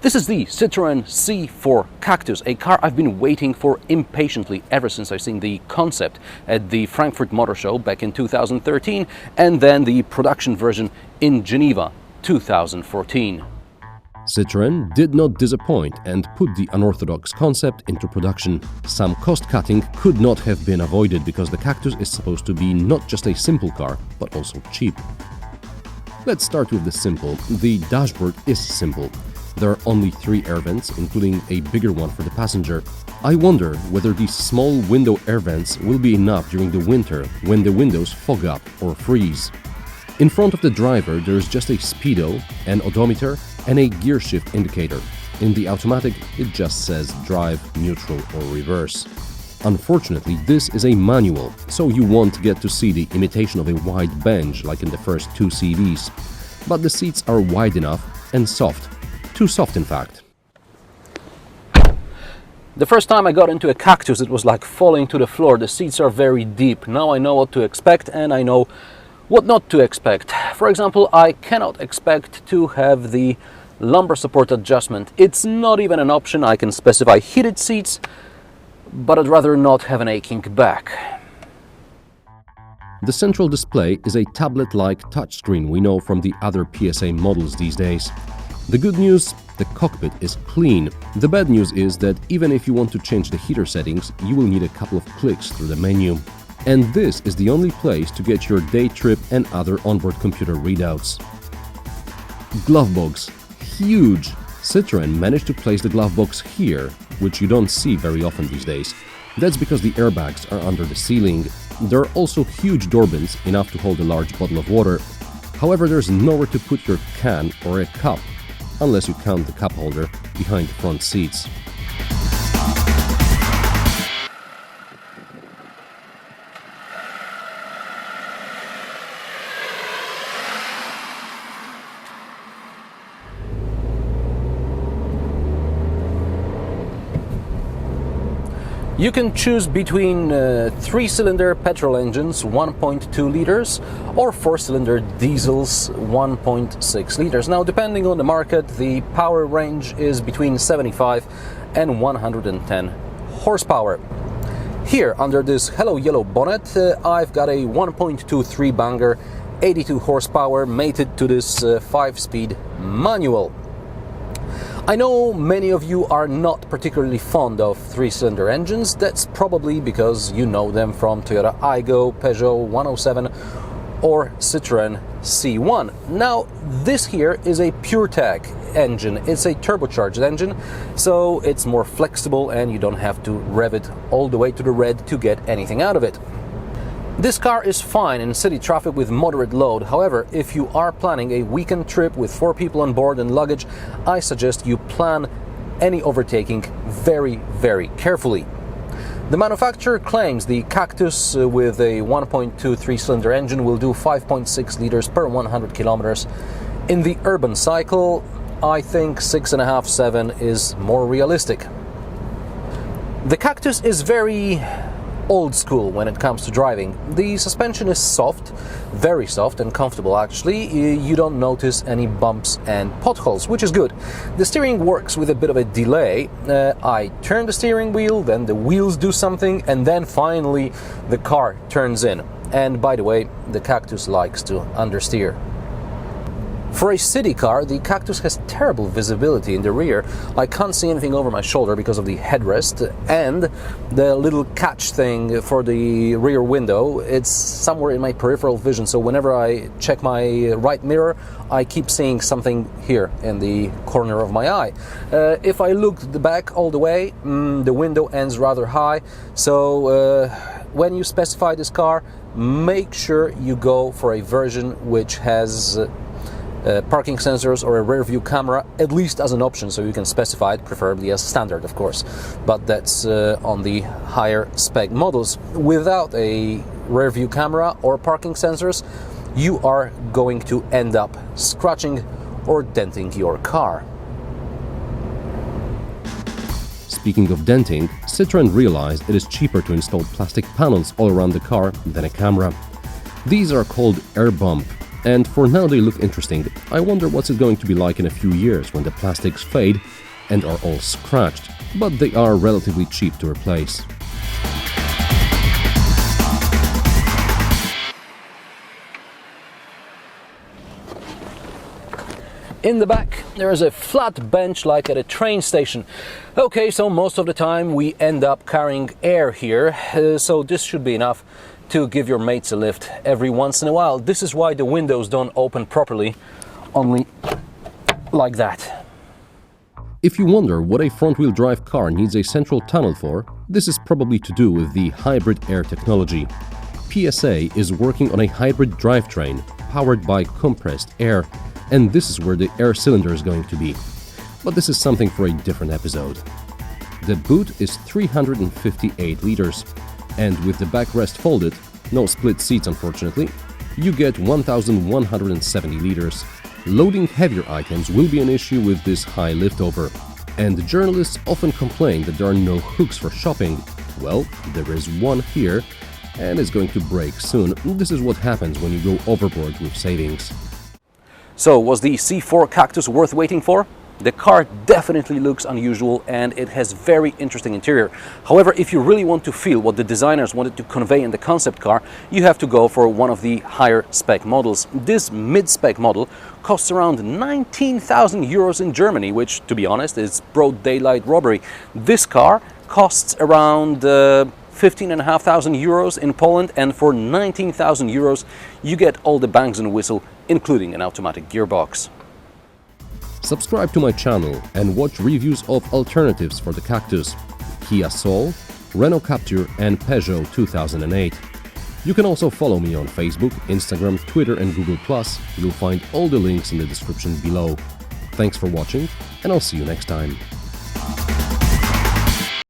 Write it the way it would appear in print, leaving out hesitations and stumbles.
This is the Citroen C4 Cactus, a car I've been waiting for impatiently ever since I've seen the concept at the Frankfurt Motor Show back in 2013 and then the production version in Geneva 2014. Citroen did not disappoint and put the unorthodox concept into production. Some cost cutting could not have been avoided because the Cactus is supposed to be not just a simple car, but also cheap. Let's start with the simple. The dashboard is simple. There are only 3 air vents, including a bigger one for the passenger. I wonder whether these small window air vents will be enough during the winter when the windows fog up or freeze. In front of the driver there is just a speedo, an odometer and a gear shift indicator. In the automatic it just says drive, neutral or reverse. Unfortunately, this is a manual, so you won't get to see the imitation of a wide bench like in the first 2 CVs. But the seats are wide enough and soft. Too soft, in fact. The first time I got into a Cactus, it was like falling to the floor. The seats are very deep. Now I know what to expect and I know what not to expect. For example, I cannot expect to have the lumbar support adjustment. It's not even an option. I can specify heated seats, but I'd rather not have an aching back. The central display is a tablet-like touchscreen we know from the other PSA models these days. The good news, the cockpit is clean. The bad news is that even if you want to change the heater settings, you will need a couple of clicks through the menu. And this is the only place to get your day trip and other onboard computer readouts. Glove box. Huge! Citroen managed to place the glove box here, which you don't see very often these days. That's because the airbags are under the ceiling. There are also huge door bins, enough to hold a large bottle of water. However, there's nowhere to put your can or a cup, unless you count the cup holder behind the front seats. You can choose between 3-cylinder petrol engines, 1.2 liters, or 4-cylinder diesels, 1.6 liters. Now, depending on the market, the power range is between 75 and 110 horsepower. Here, under this Hello Yellow bonnet, I've got a 1.23 banger, 82 horsepower, mated to this 5-speed manual. I know many of you are not particularly fond of 3-cylinder engines. That's probably because you know them from Toyota Aygo, Peugeot 107 or Citroen C1. Now, this here is a PureTech engine. It's a turbocharged engine, so it's more flexible and you don't have to rev it all the way to the red to get anything out of it. This car is fine in city traffic with moderate load. However, if you are planning a weekend trip with 4 people on board and luggage, I suggest you plan any overtaking very, very carefully. The manufacturer claims the Cactus with a 1.2 3-cylinder engine will do 5.6 liters per 100 kilometers. In the urban cycle, I think 6.5-7 is more realistic. The Cactus is very old school when it comes to driving. The suspension is soft, very soft and comfortable actually. You don't notice any bumps and potholes, which is good. The steering works with a bit of a delay. I turn the steering wheel, then the wheels do something, and then finally the car turns in. And by the way, the Cactus likes to understeer. For a city car, the Cactus has terrible visibility in the rear. I can't see anything over my shoulder because of the headrest and the little catch thing for the rear window. It's somewhere in my peripheral vision, so whenever I check my right mirror, I keep seeing something here in the corner of my eye. If I look the back all the way, the window ends rather high, so when you specify this car, make sure you go for a version which has parking sensors or a rear view camera, at least as an option, so you can specify it, preferably as standard of course, but that's on the higher spec models. Without a rear view camera or parking sensors, you are going to end up scratching or denting your car. Speaking of denting, Citroen realized it is cheaper to install plastic panels all around the car than a camera. These are called air bump. and for now they look interesting. I wonder what's it going to be like in a few years when the plastics fade and are all scratched, but they are relatively cheap to replace. In the back, there is a flat bench like at a train station. Okay, so most of the time we end up carrying air here, so this should be enough to give your mates a lift every once in a while. This is why the windows don't open properly, only like that. If you wonder what a front-wheel drive car needs a central tunnel for, this is probably to do with the hybrid air technology. PSA is working on a hybrid drivetrain powered by compressed air, and this is where the air cylinder is going to be. But this is something for a different episode. The boot is 358 liters, and with the backrest folded, no split seats unfortunately, you get 1,170 liters. Loading heavier items will be an issue with this high liftover, and journalists often complain that there are no hooks for shopping. Well, there is one here, and it's going to break soon. This is what happens when you go overboard with savings. So, was the C4 Cactus worth waiting for? The car definitely looks unusual and it has very interesting interior. However, if you really want to feel what the designers wanted to convey in the concept car, you have to go for one of the higher spec models. This mid-spec model costs around 19,000 euros in Germany, which, to be honest, is broad daylight robbery. This car costs around 15,500 euros in Poland, and for 19,000 euros you get all the bangs and whistle, including an automatic gearbox. Subscribe to my channel and watch reviews of alternatives for the Cactus, Kia Soul, Renault Captur and Peugeot 2008. You can also follow me on Facebook, Instagram, Twitter and Google+. You'll find all the links in the description below. Thanks for watching, and I'll see you next time.